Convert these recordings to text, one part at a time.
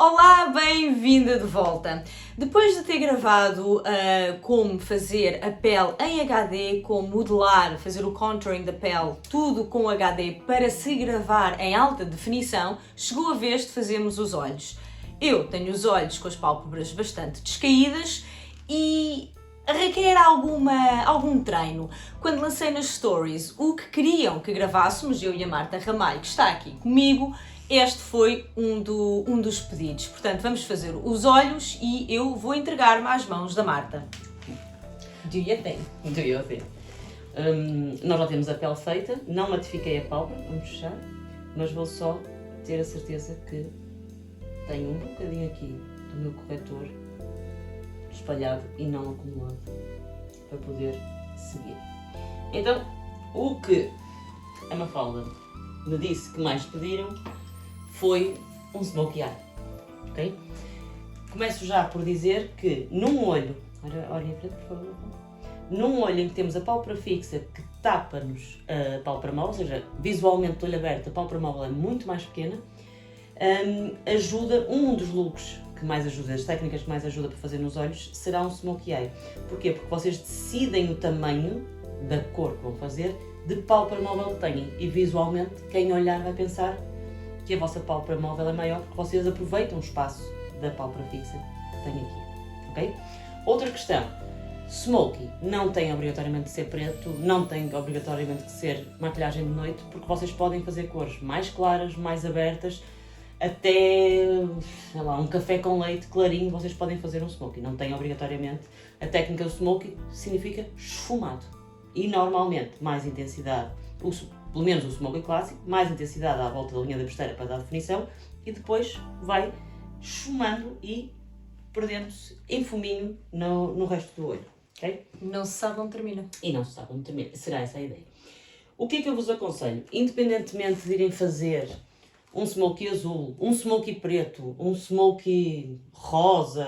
Olá, bem-vinda de volta! Depois de ter gravado como fazer a pele em HD, como modelar, fazer o contouring da pele, tudo com HD para se gravar em alta definição, chegou a vez de fazermos os olhos. Eu tenho os olhos com as pálpebras bastante descaídas e requer algum treino. Quando lancei nas stories o que queriam que gravássemos, eu e a Marta Ramalho, que está aqui comigo, este foi um dos pedidos. Portanto, vamos fazer os olhos e eu vou entregar-me às mãos da Marta. Do your thing. Do your thing. Nós já temos a pele feita, não matifiquei a pálpebra, vamos fechar, mas vou só ter a certeza que tenho um bocadinho aqui do meu corretor espalhado e não acumulado para poder seguir. Então, o que a Mafalda me disse que mais pediram foi um smokey eye, ok? Começo já por dizer que num olho, olhem em frente por favor, num olho em que temos a pálpebra fixa que tapa-nos a pálpebra móvel, ou seja, visualmente de olho aberto a pálpebra móvel é muito mais pequena, ajuda, um dos looks que mais ajuda, as técnicas que mais ajuda para fazer nos olhos será um smokey eye. Porquê? Porque vocês decidem o tamanho da cor que vão fazer de pálpebra móvel que têm e visualmente quem olhar vai pensar que a vossa pálpebra móvel é maior porque vocês aproveitam o espaço da pálpebra fixa que têm aqui, ok? Outra questão, smokey não tem obrigatoriamente de ser preto, não tem obrigatoriamente de ser maquilhagem de noite, porque vocês podem fazer cores mais claras, mais abertas, até, sei lá, um café com leite clarinho, vocês podem fazer um smokey, não tem obrigatoriamente. A técnica do smokey significa esfumado e normalmente mais intensidade, pelo menos o smokey clássico, mais intensidade à volta da linha da besteira para dar definição e depois vai esfumando e perdendo-se em fuminho no resto do olho, ok? Não se sabe onde termina. E não se sabe onde termina, será essa a ideia. O que é que eu vos aconselho? Independentemente de irem fazer um smokey azul, um smokey preto, um smokey rosa,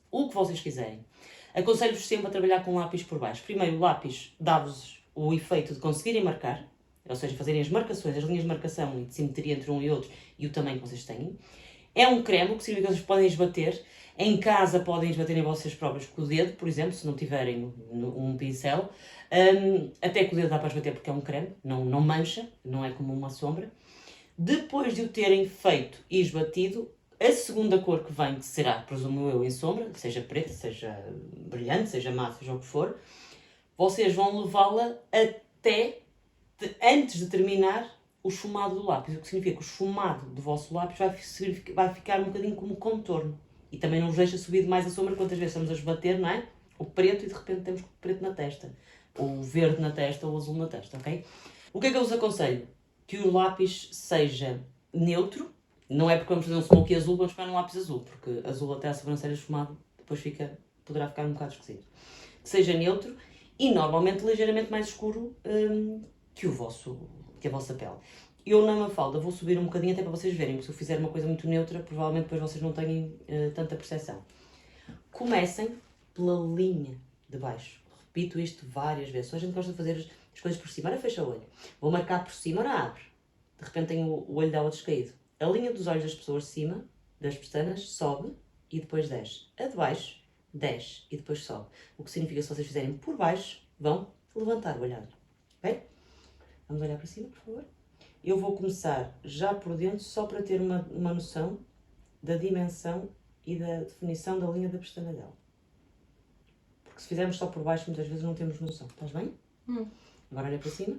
o que vocês quiserem, aconselho-vos sempre a trabalhar com lápis por baixo. Primeiro, o lápis dá-vos o efeito de conseguirem marcar, ou seja, fazerem as marcações, as linhas de marcação e de simetria entre um e outro e o tamanho que vocês têm. É um creme, o que significa que vocês podem esbater. Em casa podem esbater em vocês próprios com o dedo, por exemplo, se não tiverem um pincel. Até com o dedo dá para esbater porque é um creme, não mancha, não é como uma sombra. Depois de o terem feito e esbatido, a segunda cor que vem, que será, presumo eu, em sombra, seja preta, seja brilhante, seja mate, seja o que for, vocês vão levá-la até, antes de terminar, o esfumado do lápis. O que significa que o esfumado do vosso lápis vai ficar um bocadinho como contorno. E também não vos deixa subir demais a sombra, quantas vezes estamos a esbater, não é? O preto e de repente temos o preto na testa. Ou o verde na testa ou o azul na testa, ok? O que é que eu vos aconselho? Que o lápis seja neutro. Não é porque vamos fazer um smokey azul, vamos pegar um lápis azul, porque azul até a sobrancelha esfumado depois poderá ficar um bocado esquisito. Que seja neutro e normalmente ligeiramente mais escuro que a vossa pele. Eu na Mafalda vou subir um bocadinho até para vocês verem, porque se eu fizer uma coisa muito neutra, provavelmente depois vocês não têm tanta percepção. Comecem pela linha de baixo. Repito isto várias vezes. Só a gente gosta de fazer as coisas por cima. Ora, fecha o olho. Vou marcar por cima, ora, abre. De repente tenho o olho dela descaído. A linha dos olhos das pessoas de cima, das pestanas, sobe e depois desce. A de baixo, desce e depois sobe. O que significa que se vocês fizerem por baixo, vão levantar o olhar. Ok? Vamos olhar para cima, por favor. Eu vou começar já por dentro, só para ter uma noção da dimensão e da definição da linha da pestana dela. Porque se fizermos só por baixo, muitas vezes não temos noção. Estás bem? Agora olha para cima.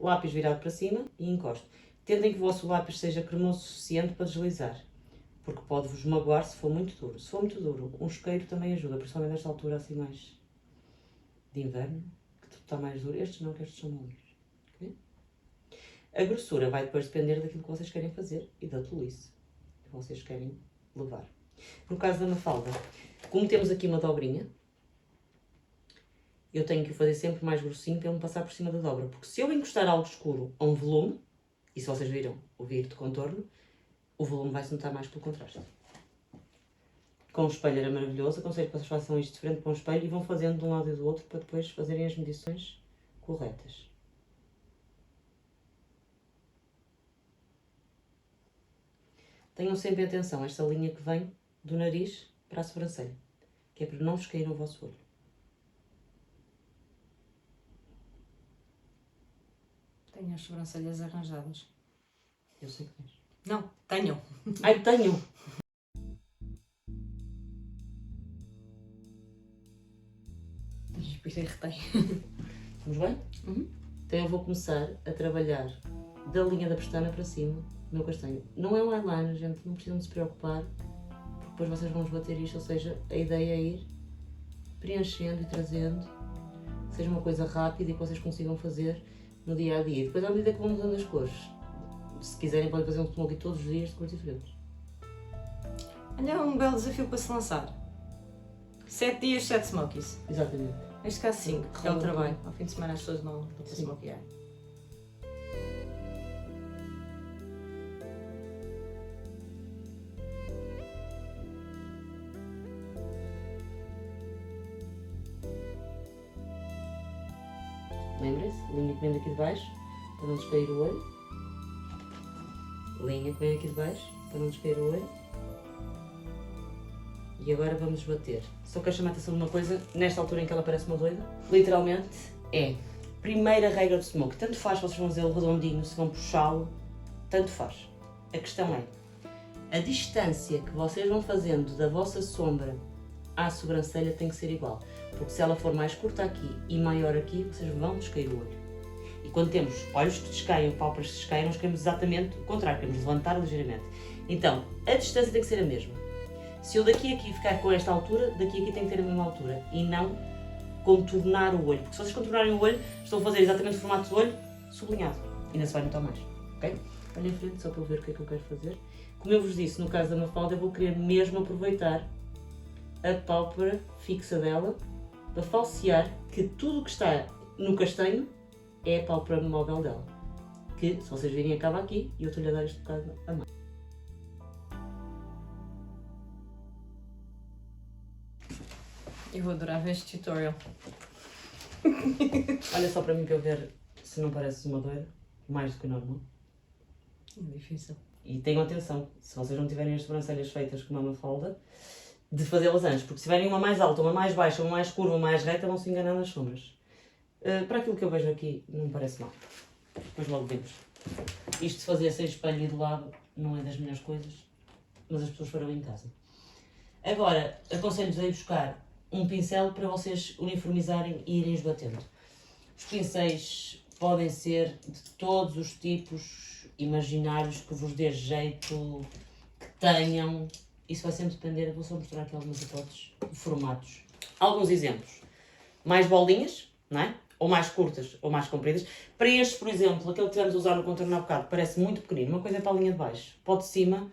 Lápis virado para cima e encosto. Tentem que o vosso lápis seja cremoso o suficiente para deslizar, porque pode-vos magoar se for muito duro. Se for muito duro, um isqueiro também ajuda, principalmente nesta altura assim mais de inverno, que tudo está mais duro. Estes não, que estes são molinhos. Okay? A grossura vai depois depender daquilo que vocês querem fazer e da tolice que vocês querem levar. No caso da Mafalda, como temos aqui uma dobrinha, eu tenho que o fazer sempre mais grossinho para ele me passar por cima da dobra, porque se eu encostar algo escuro a um volume, e se vocês viram o vir de contorno, o volume vai se notar mais pelo contraste. Com o espelho era maravilhoso, aconselho que vocês façam isto de frente para um espelho e vão fazendo de um lado e do outro para depois fazerem as medições corretas. tenham sempre atenção a esta linha que vem do nariz para a sobrancelha, que é para não vos cair no vosso olho. Tenho as sobrancelhas arranjadas. Eu sei que tens. Não, tenho. Ai, tenho! Por isso retém. Vamos bem? Uhum. Então eu vou começar a trabalhar da linha da pestana para cima, do meu castanho. Não é um eyeliner, gente, não precisam de se preocupar, porque depois vocês vão esbater isto, ou seja, a ideia é ir preenchendo e trazendo, que seja uma coisa rápida e que vocês consigam fazer no dia a dia. Depois, à medida que vão mudando as cores, se quiserem, podem fazer um smoky todos os dias de cores diferentes. Olha, é um belo desafio para se lançar. 7 dias, 7 smokies. Exatamente. Neste caso 5, porque é o trabalho. Ao fim de semana as pessoas não se Sim. smokear. Lembrem-se, linha que vem daqui de baixo, para não descair o olho. Linha que vem aqui de baixo, para não descair o olho. E agora vamos bater. Só quero chamar a atenção de uma coisa, nesta altura em que ela parece uma doida, literalmente é primeira regra do smoke. Tanto faz se vocês vão fazê-lo redondinho, se vão puxá-lo, tanto faz. A questão é, a distância que vocês vão fazendo da vossa sombra à sobrancelha tem que ser igual. Porque se ela for mais curta aqui e maior aqui, vocês vão descair o olho. E quando temos olhos que descaiam, pálpebras que descaiam, nós queremos exatamente o contrário, queremos levantar ligeiramente. Então, a distância tem que ser a mesma. Se eu daqui a aqui ficar com esta altura, daqui a aqui tem que ter a mesma altura e não contornar o olho. Porque se vocês contornarem o olho, estão a fazer exatamente o formato do olho sublinhado. E ainda se vai notar mais. Ok? Olhem em frente só para eu ver o que é que eu quero fazer. Como eu vos disse, no caso da Mafalda, eu vou querer mesmo aproveitar a pálpebra fixa dela para falsear que tudo o que está no castanho é a pálpebra móvel dela. Que, se vocês virem, acaba aqui e eu estou-lhe a dar este bocado a mais. Eu vou adorar ver este tutorial. Olha só para mim para eu ver se não pareces uma doida, mais do que o normal. É difícil. E tenham atenção, se vocês não tiverem as sobrancelhas feitas com uma Mafalda, de fazê-las antes, porque se tiverem uma mais alta, uma mais baixa, uma mais curva, uma mais reta, vão se enganar nas sombras. Para aquilo que eu vejo aqui, não me parece mal. Depois logo vemos. Isto de fazer sem espelho e de lado não é das melhores coisas, mas as pessoas farão em casa. Agora, aconselho-vos a ir buscar um pincel para vocês uniformizarem e irem esbatendo. Os pincéis podem ser de todos os tipos imaginários que vos dê jeito, que tenham. Isso vai sempre depender, vou só mostrar aqui algumas hipóteses de formatos. Alguns exemplos. Mais bolinhas, não é? Ou mais curtas ou mais compridas. Para estes, por exemplo, aquele que tivemos a usar no contorno há bocado, parece muito pequenino. Uma coisa é para a linha de baixo. Para o de cima,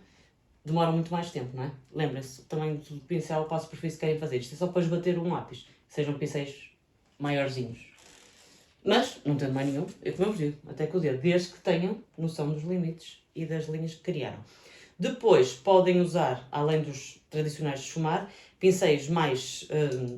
demora muito mais tempo, não é? Lembrem-se, o tamanho do pincel, o passo perfil que querem fazer. Isto é só para esbater um lápis. Que sejam pincéis maiorzinhos. Mas, não tendo mais nenhum, eu como eu vos digo, até com o dedo, desde que tenham noção dos limites e das linhas que criaram. Depois podem usar, além dos tradicionais de esfumar, pincéis mais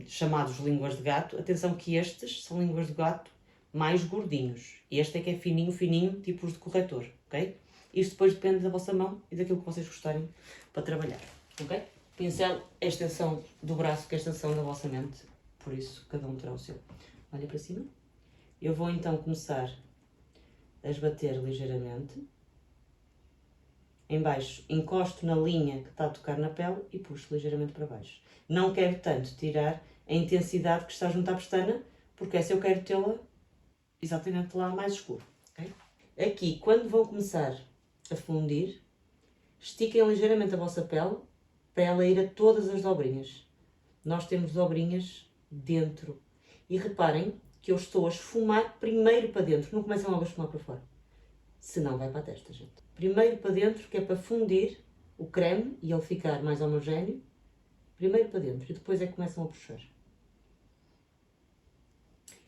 chamados línguas de gato. Atenção que estes são línguas de gato mais gordinhos. Este é que é fininho, fininho, tipo os de corretor, ok? Isto depois depende da vossa mão e daquilo que vocês gostarem para trabalhar, ok? Pincel é a extensão do braço, que é a extensão da vossa mente, por isso cada um terá o seu. Olha para cima. Eu vou então começar a esbater ligeiramente. Em baixo, encosto na linha que está a tocar na pele e puxo ligeiramente para baixo. Não quero tanto tirar a intensidade que está junto à pestana, porque essa eu quero tê-la exatamente lá mais escuro. Okay? Aqui, quando vão começar a fundir, estiquem ligeiramente a vossa pele para ela ir a todas as dobrinhas. Nós temos dobrinhas dentro. E reparem que eu estou a esfumar primeiro para dentro, não comecem logo a esfumar para fora. Senão vai para a testa, gente. Primeiro para dentro, que é para fundir o creme e ele ficar mais homogéneo. Primeiro para dentro e depois é que começam a puxar.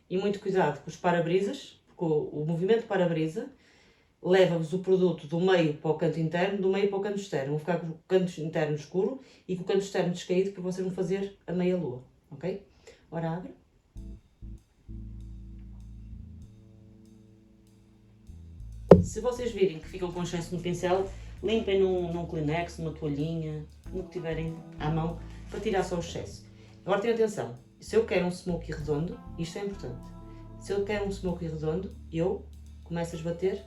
E muito cuidado com os para-brisas, porque o movimento para-brisa leva-vos o produto do meio para o canto interno, do meio para o canto externo. Vão ficar com o canto interno escuro e com o canto externo descaído, porque vocês vão fazer a meia-lua, ok? Ora, abre. Se vocês virem que ficam com excesso no pincel, Limpem num Kleenex, numa toalhinha, no que tiverem à mão, para tirar só o excesso. Agora tenham atenção, se eu quero um smoky redondo, isto é importante. Se eu quero um smoky redondo, eu começo a esbater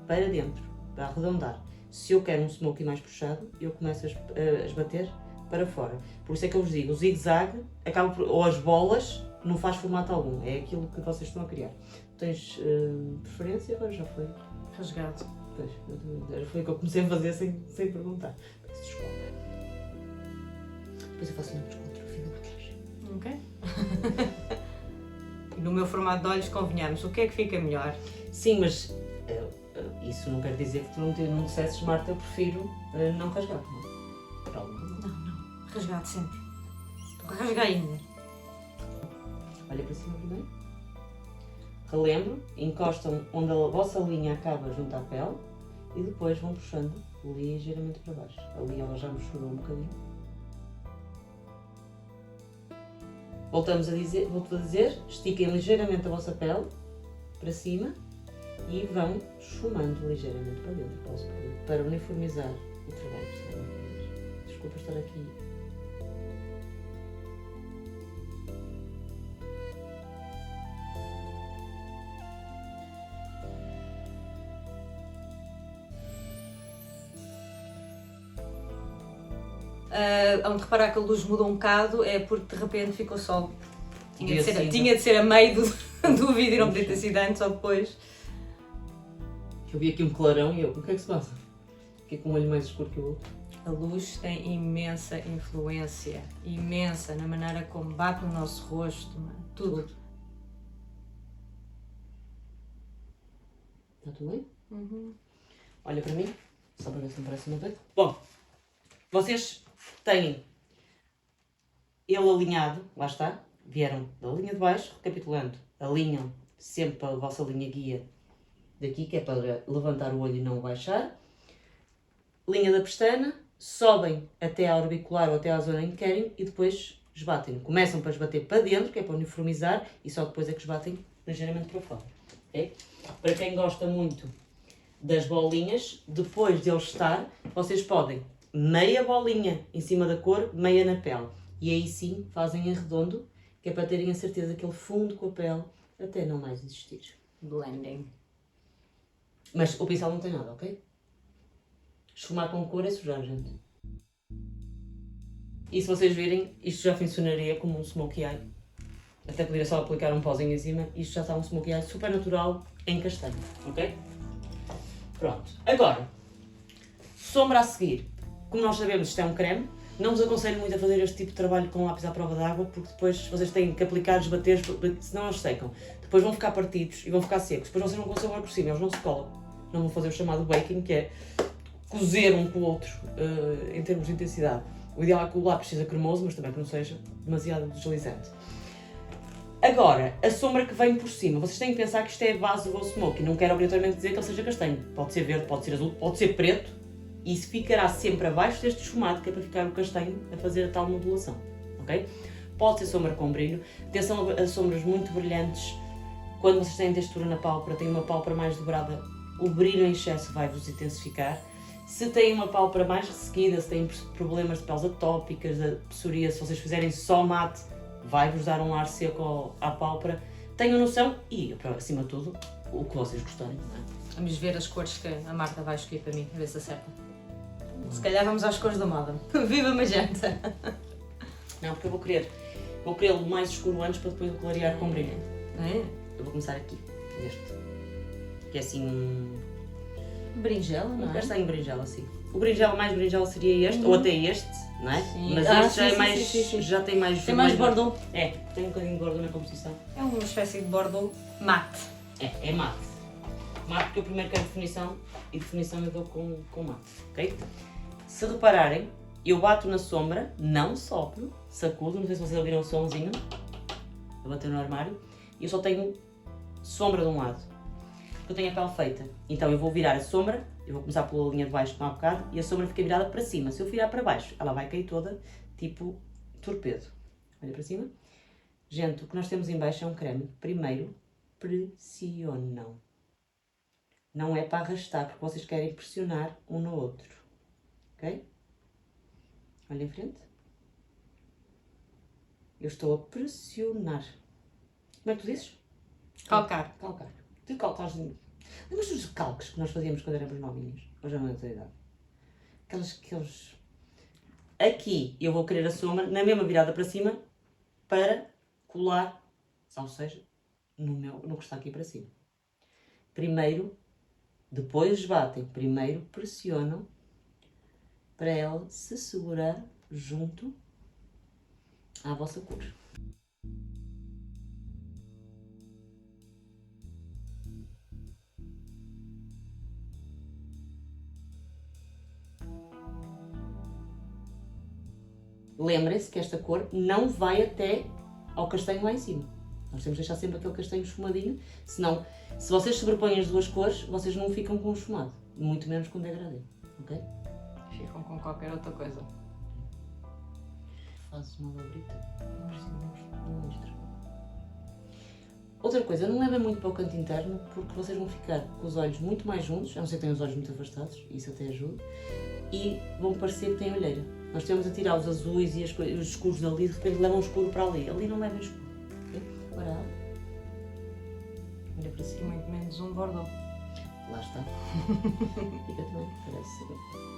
para dentro, para arredondar. Se eu quero um smoky mais puxado, eu começo a esbater para fora. Por isso é que eu vos digo, o zigue-zague, ou as bolas, não faz formato algum. É aquilo que vocês estão a criar. Tens preferência? Agora já foi. Rasgado. Pois, foi o que eu comecei a fazer sem perguntar. Peço desculpa. Depois eu faço um desconto no fim da maquiagem. Ok. E no meu formato de olhos, convenhamos, o que é que fica melhor? Sim, mas isso não quer dizer que tu não dissesses, Marta, eu prefiro não rasgar. Não. Não. Rasgado sempre. Estou a rasgar ainda. Olha para cima primeiro. Relembro, encostam onde a vossa linha acaba junto à pele e depois vão puxando ligeiramente para baixo. Ali ela já misturou um bocadinho. Volto a dizer, estiquem ligeiramente a vossa pele para cima e vão esfumando ligeiramente para dentro, para uniformizar o trabalho. Desculpa estar aqui. Onde reparar que a luz mudou um bocado é porque de repente ficou só. Tinha cinza. de ser a meio do vídeo, não podia ter sido antes ou depois. Eu vi aqui um clarão e o que é que se passa? Fiquei com um olho mais escuro que o outro. A luz tem imensa influência, imensa, na maneira como bate no nosso rosto, tudo. Está tudo bem? Uhum. Olha para mim, só para ver se não parece uma vez. Bom, vocês têm ele alinhado, lá está, vieram da linha de baixo, recapitulando, alinham sempre a vossa linha guia daqui, que é para levantar o olho e não baixar. Linha da pestana, sobem até à orbicular ou até à zona em que querem e depois esbatem. Começam para esbater para dentro, que é para uniformizar, e só depois é que esbatem ligeiramente para fora. Okay? Para quem gosta muito das bolinhas, depois de ele estar, vocês podem meia bolinha em cima da cor, meia na pele. E aí sim fazem em redondo, que é para terem a certeza que ele funde com a pele até não mais existir. Blending. Mas o pincel não tem nada, ok? Esfumar com cor é sujar, gente. E se vocês virem, isto já funcionaria como um smokey eye. Até poderia só aplicar um pozinho em cima. Isto já está um smokey eye super natural em castanho, ok? Pronto. Agora, sombra a seguir. Como nós sabemos, isto é um creme. Não vos aconselho muito a fazer este tipo de trabalho com lápis à prova d'água, porque depois vocês têm que aplicar, desbater, senão eles secam. Depois vão ficar partidos e vão ficar secos. Depois vocês não conseguem pôr por cima, eles não se colam. Não vão fazer o chamado baking, que é cozer um com o outro em termos de intensidade. O ideal é que o lápis seja cremoso, mas também que não seja demasiado deslizante. Agora, a sombra que vem por cima. Vocês têm que pensar que isto é a base do vosso smoky. Não quero obrigatoriamente dizer que ele seja castanho. Pode ser verde, pode ser azul, pode ser preto. E isso ficará sempre abaixo deste esfumado, que é para ficar o castanho a fazer a tal modulação. Ok? Pode ser sombra com brilho. Atenção a sombras muito brilhantes. Quando vocês têm textura na pálpebra, têm uma pálpebra mais dobrada, o brilho em excesso vai-vos intensificar. Se têm uma pálpebra mais ressequida, se têm problemas de peles atópicas, de psoríase, se vocês fizerem só mate, vai-vos dar um ar seco à pálpebra. Tenham noção e, acima de tudo, o que vocês gostarem. Não é? Vamos ver as cores que a Marta vai escolher para mim, a ver se acerta. Se calhar vamos às cores da moda. Viva magenta! Não, porque eu vou querer o mais escuro antes para depois clarear com brilho. É? Eu vou começar aqui, este. Que é assim Berinjela, não um é? castanho berinjela, assim. O berinjela mais berinjela seria este, ou até este, não é? Sim. Mas este já é mais, já tem mais... Tem mais bordeaux. É, tem um bocadinho de bordeaux na composição. É uma espécie de bordeaux mate. É mate. Mate porque eu primeiro quero definição e definição eu dou com mate, ok? Se repararem, eu bato na sombra, não sopro, sacudo, não sei se vocês ouviram o somzinho, a bater no armário, e eu só tenho sombra de um lado, porque eu tenho a pele feita. Então eu vou virar a sombra, eu vou começar pela linha de baixo como há bocado, e a sombra fica virada para cima. Se eu virar para baixo, ela vai cair toda, tipo torpedo. Olha para cima. Gente, o que nós temos em baixo é um creme. Primeiro, pressionam. Não é para arrastar, porque vocês querem pressionar um no outro. Ok? Olha em frente. Eu estou a pressionar. Como é que tu dizes? Calcar. Calcar. Tu calcas. Lembras dos calques que nós fazíamos quando éramos novinhos? Ou já não é da tua idade? Aqueles... Aqui eu vou querer a sombra, na mesma virada para cima, para colar, ou seja, no que está aqui para cima. Primeiro, depois batem, primeiro pressionam para ela se segurar junto à vossa cor. Lembrem-se que esta cor não vai até ao castanho lá em cima. Nós temos de deixar sempre aquele castanho esfumadinho, senão, se vocês sobrepõem as duas cores, vocês não ficam com um esfumado, muito menos com degradê, ok? Ficam com qualquer outra coisa. Fazes uma dobrita, precisamos de um extra. Outra coisa, não levem muito para o canto interno, porque vocês vão ficar com os olhos muito mais juntos, a não ser que tenham os olhos muito afastados, isso até ajuda, e vão parecer que têm olheira. Nós temos a tirar os azuis e os escuros dali, de repente levam o escuro para ali. Ali não levam escuro. Okay? Agora, olha para cima. Muito menos um bordô. Lá está. Fica também, parece ser.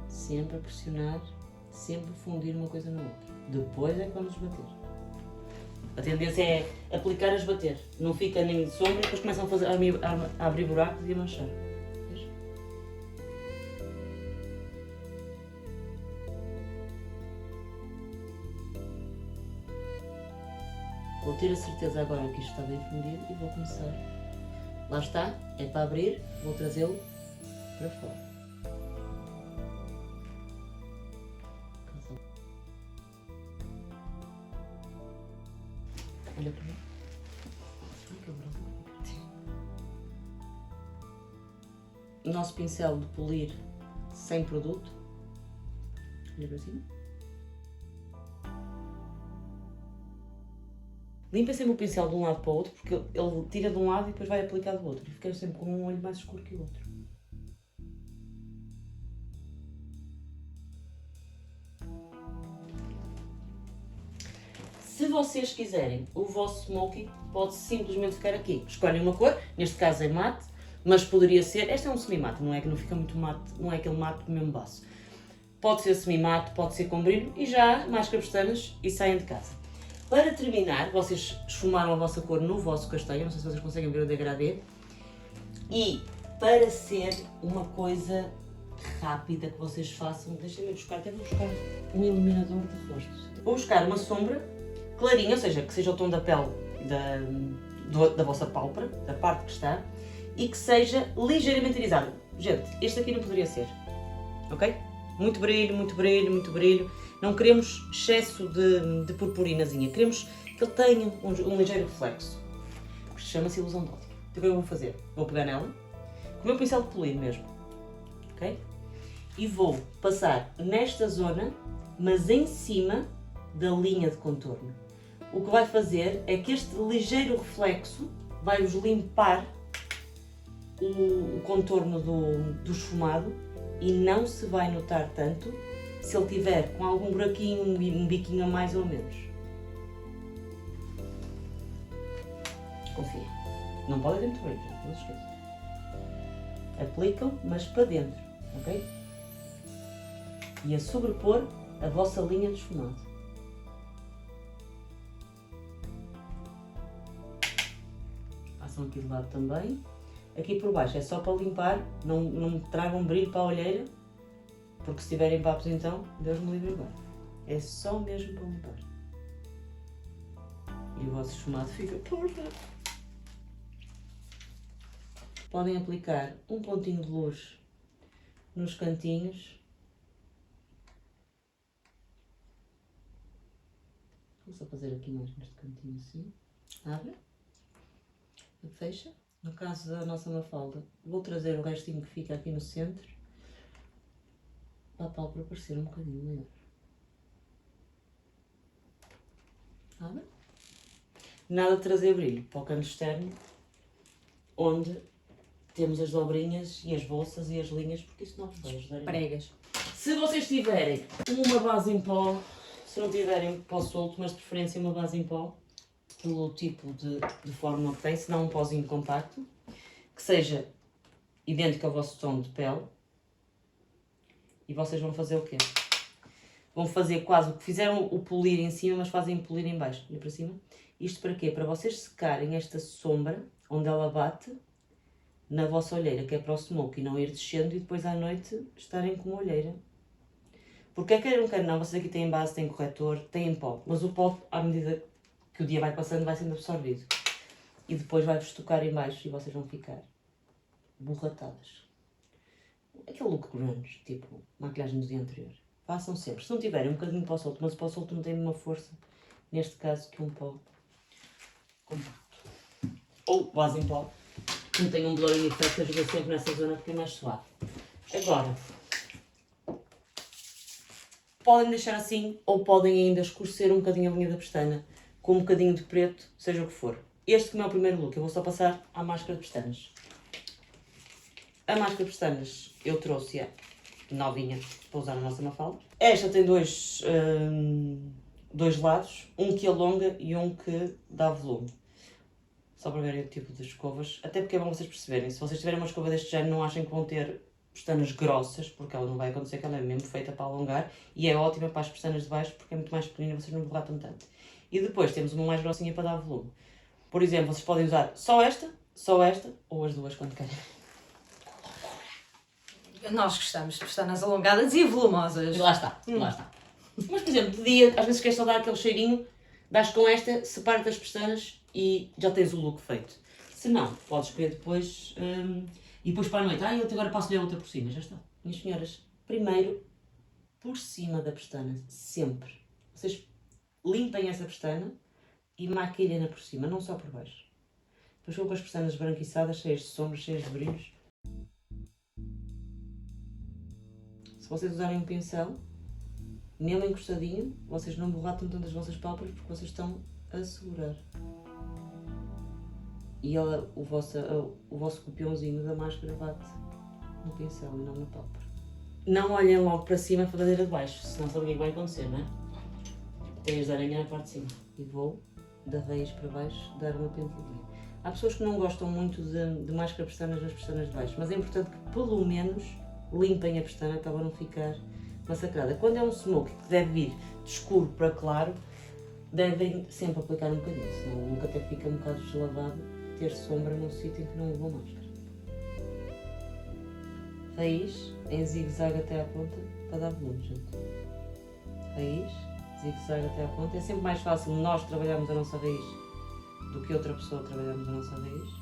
Sempre a pressionar, sempre fundir uma coisa na outra. Depois é que vamos bater. A tendência é aplicar as bater. Não fica nem de sombra e depois começam a abrir buracos e a manchar. Vês? Vou ter a certeza agora que isto está bem fundido e vou começar. Lá está, é para abrir, vou trazê-lo para fora. Olha para mim. Ai, que branco. O nosso pincel de polir sem produto. Olha para cima. Limpem sempre o pincel de um lado para o outro, porque ele tira de um lado e depois vai aplicar do outro. E fica sempre com um olho mais escuro que o outro. Se vocês quiserem, o vosso smoky pode simplesmente ficar aqui. Escolhem uma cor, neste caso é mate, mas poderia ser... Este é um semi-mate, não é que não fica muito mate, não é aquele mate do mesmo baço. Pode ser semi-mate, pode ser com brilho e já máscara pestanas e saem de casa. Para terminar, vocês esfumaram a vossa cor no vosso castanho, não sei se vocês conseguem ver o degradê. E para ser uma coisa rápida que vocês façam, deixem-me buscar, até vou buscar um iluminador de rostos. Vou buscar uma sombra clarinha, ou seja, que seja o tom da pele da vossa pálpebra, da parte que está, e que seja ligeiramente irisada. Gente, este aqui não poderia ser, ok? Muito brilho, muito brilho, muito brilho. Não queremos excesso de purpurinazinha, queremos que ele tenha um ligeiro reflexo. Chama-se ilusão de ótica. Então o que eu vou fazer? Vou pegar nela, com o meu pincel de polir mesmo, ok? E vou passar nesta zona, mas em cima da linha de contorno. O que vai fazer é que este ligeiro reflexo vai-vos limpar o contorno do esfumado e não se vai notar tanto se ele tiver com algum buraquinho, um biquinho a mais ou menos. Confia. Não pode ter muito brilho, não se esqueçam. Aplicam, mas para dentro, ok? E a sobrepor a vossa linha de esfumado. Passam aqui de lado também. Aqui por baixo é só para limpar, não tragam brilho para a olheira, porque se tiverem papos então, Deus me livre agora. É só mesmo para limpar. E o vosso esfumado fica perfeito. Podem aplicar um pontinho de luz nos cantinhos. Vou só fazer aqui mais neste cantinho assim. Abre. Fecha. no caso da nossa Mafalda, vou trazer o restinho que fica aqui no centro para a pálpebra parecer um bocadinho maior. Nada? Nada de trazer brilho para o canto externo, onde temos as dobrinhas e as bolsas e as linhas, porque isso não vos vai ajudar. Pregas. Se vocês tiverem uma base em pó, se não tiverem pó solto, mas de preferência uma base em pó, pelo tipo de forma que tem, se não um pozinho compacto, que seja idêntico ao vosso tom de pele, e vocês vão fazer o quê? Vão fazer quase o que fizeram o polir em cima, mas fazem o polir em baixo e para cima. Isto para quê? Para vocês secarem esta sombra, onde ela bate, na vossa olheira, que é para o smoke, e não ir descendo e depois à noite estarem com uma olheira. Porque quer um quer não, vocês aqui têm base, têm corretor, têm pó, mas o pó, à medida que o dia vai passando, vai sendo absorvido. E depois vai-vos tocar em baixo e vocês vão ficar borratadas. Aquele look grunge, tipo maquilhagem do dia anterior. Façam sempre. Se não tiverem um bocadinho de pó solto, mas o pó solto não tem uma força, neste caso, que um pó compacto. Ou base em pó, que não tem um blurring effect, ajuda sempre nessa zona porque é mais suave. Agora, podem deixar assim, ou podem ainda escurecer um bocadinho a linha da pestana, com um bocadinho de preto, seja o que for. Este como é o primeiro look, eu vou só passar à máscara de pestanas. A máscara de pestanas eu trouxe-a novinha para usar na nossa Mafalda. Esta tem dois lados, um que alonga e um que dá volume. Só para verem o tipo de escovas, até porque é bom vocês perceberem. Se vocês tiverem uma escova deste género, não achem que vão ter pestanas grossas, porque ela não vai acontecer, que ela é mesmo feita para alongar e é ótima para as pestanas de baixo porque é muito mais pequenina, vocês não borratam tanto. E depois temos uma mais grossinha para dar volume. Por exemplo, vocês podem usar só esta ou as duas quando querem. Nós gostamos de pestanas alongadas e volumosas. E lá está, lá está. Mas, por exemplo, de dia, às vezes queres só dar aquele cheirinho, dás com esta, separa-te as pestanas e já tens o look feito. Se não, podes escolher depois e depois para a noite. Eu agora passo-lhe a outra por cima, já está. Minhas senhoras, primeiro, por cima da pestana, sempre. Vocês limpem essa pestana e maquilhem-na por cima, não só por baixo. Depois ficam com as pestanas esbranquiçadas, cheias de sombras, cheias de brilhos. Se vocês usarem um pincel, nele encostadinho, vocês não borratam tanto as vossas pálpebras porque vocês estão a segurar. E o vosso copiãozinho da máscara bate no pincel e não na pálpebra. Não olhem logo para cima para fazer a de baixo, senão sabem o que vai acontecer, não é? Tenho as de aranha na parte de cima. E vou, da raiz para baixo, dar uma pentadinha. Há pessoas que não gostam muito de máscara pestanas nas pestanas de baixo, mas é importante que pelo menos limpem a pestana para ela não ficar massacrada. Quando é um smoke que deve vir de escuro para claro, devem sempre aplicar um bocadinho, senão nunca até fica um bocado deslavado ter sombra num sítio em que não levou máscara. Raiz em zigue-zague até à ponta para dar volume, gente. Raiz, zigue-zague até à ponta. É sempre mais fácil nós trabalharmos a nossa raiz do que outra pessoa trabalharmos a nossa raiz.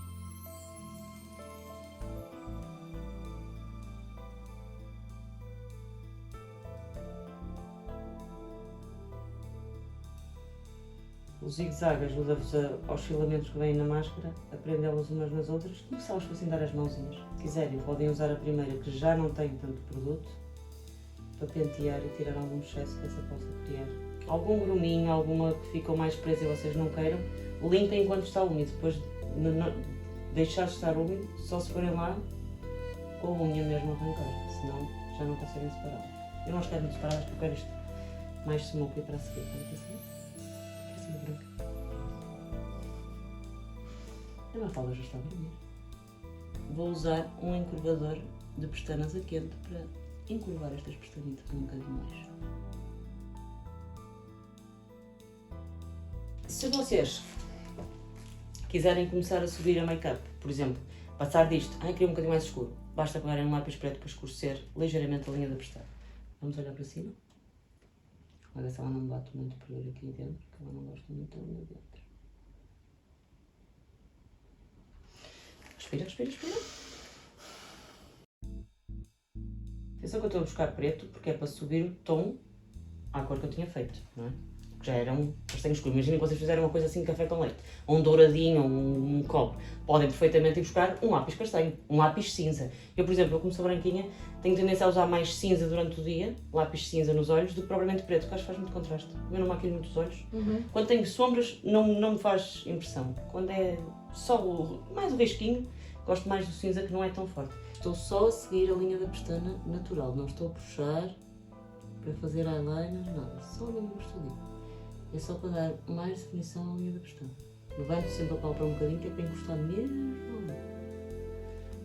O zigue-zague ajuda-vos aos filamentos que vêm na máscara, a prendê-los umas nas outras, começá-los por assim dar as mãozinhas. Se quiserem, podem usar a primeira, que já não tem tanto produto, para pentear e tirar algum excesso que essa possa criar. Algum gruminho, alguma que ficou mais presa e vocês não queiram, limpem enquanto está úmido. Depois de deixar de estar úmido, só se forem lá com a unha mesmo arrancar, senão já não conseguem separar. Eu não as quero muito separadas porque eu quero isto mais smoky para seguir. Branca. A Mafalda já está a dormir. Vou usar um encurvador de pestanas a quente para encurvar estas pestanitas um bocadinho mais. Se vocês quiserem começar a subir a make-up, por exemplo, passar disto, queria um bocadinho mais escuro, basta pegarem um lápis preto para escurecer ligeiramente a linha da pestana. Vamos olhar para cima. Olha se ela não bate muito por aqui dentro, porque ela não gosta muito da linha dentro. Respira, respira, respira. Atenção que eu estou a buscar preto, porque é para subir o tom à cor que eu tinha feito, não é? que já eram castanho escuro. Imaginem que vocês fizeram uma coisa assim de café com leite, ou um douradinho, ou um copo. Podem perfeitamente ir buscar um lápis castanho, um lápis cinza. Eu, por exemplo, como sou branquinha, tenho tendência a usar mais cinza durante o dia, lápis cinza nos olhos, do que propriamente preto, que acho que faz muito contraste. Eu não maquilho muito os olhos. Quando tenho sombras, não me faz impressão. Quando é só mais o risquinho, gosto mais do cinza, que não é tão forte. Estou só a seguir a linha da pestana natural, não estou a puxar para fazer eyeliner, nada, só a linha puxadinha. É só para dar mais definição à linha da pestana. Levanto sempre a pálpebra um bocadinho, que é para encostar mesmo.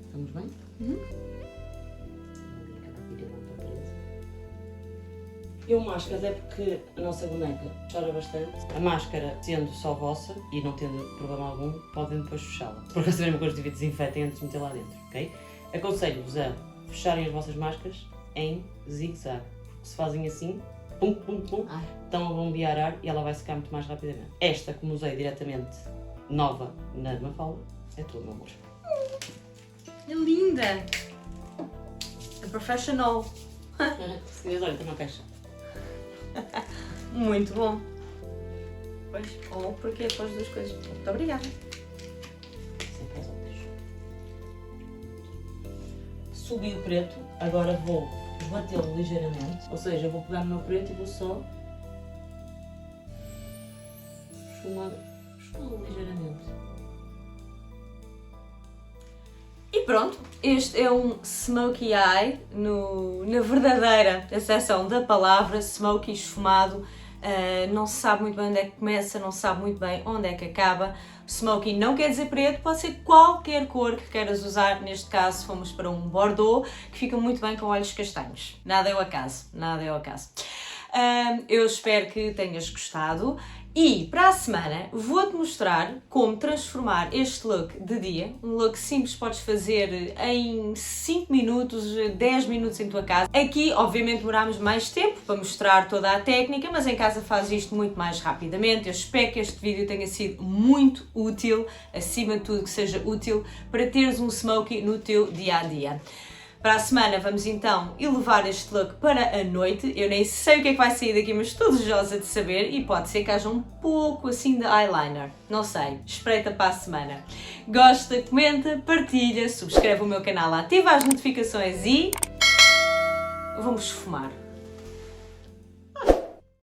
Estamos bem? Eu máscaras é porque a nossa boneca chora bastante. A máscara, sendo só vossa e não tendo problema algum, podem depois fechá-la. Por acaso tiverem uma coisa de desinfetem antes de meter lá dentro, ok? Aconselho-vos a fecharem as vossas máscaras em zigue-zague. Porque se fazem assim, pum, pum, pum, estão a bombear ar e ela vai secar muito mais rapidamente. Esta, como usei diretamente nova na Mafalda, é tua, meu amor. É linda! É professional. Se quiseres, olha, tem uma caixa. Muito bom. Pois, ou porque depois das coisas. Muito obrigada. Sempre as outras. Subi o preto, agora vou batê-lo ligeiramente. Ou seja, vou pegar no meu preto e vou só esfumá-lo ligeiramente. E pronto, este é um Smokey Eye, na verdadeira acessão da palavra, Smokey esfumado. Não se sabe muito bem onde é que começa, não se sabe muito bem onde é que acaba. Smokey não quer dizer preto, pode ser qualquer cor que queiras usar. Neste caso fomos para um Bordeaux, que fica muito bem com olhos castanhos. Nada é o acaso, nada é o acaso. Eu espero que tenhas gostado. E para a semana vou-te mostrar como transformar este look de dia, um look simples que podes fazer em 5 minutos, 10 minutos em tua casa. Aqui obviamente demorámos mais tempo para mostrar toda a técnica, mas em casa fazes isto muito mais rapidamente. Eu espero que este vídeo tenha sido muito útil, acima de tudo que seja útil para teres um Smokey no teu dia-a-dia. Para a semana vamos então elevar este look para a noite. Eu nem sei o que é que vai sair daqui, mas estou desejosa de saber e pode ser que haja um pouco assim de eyeliner. Não sei, espreita para a semana. Gosta, comenta, partilha, subscreve o meu canal, ativa as notificações e vamos fumar.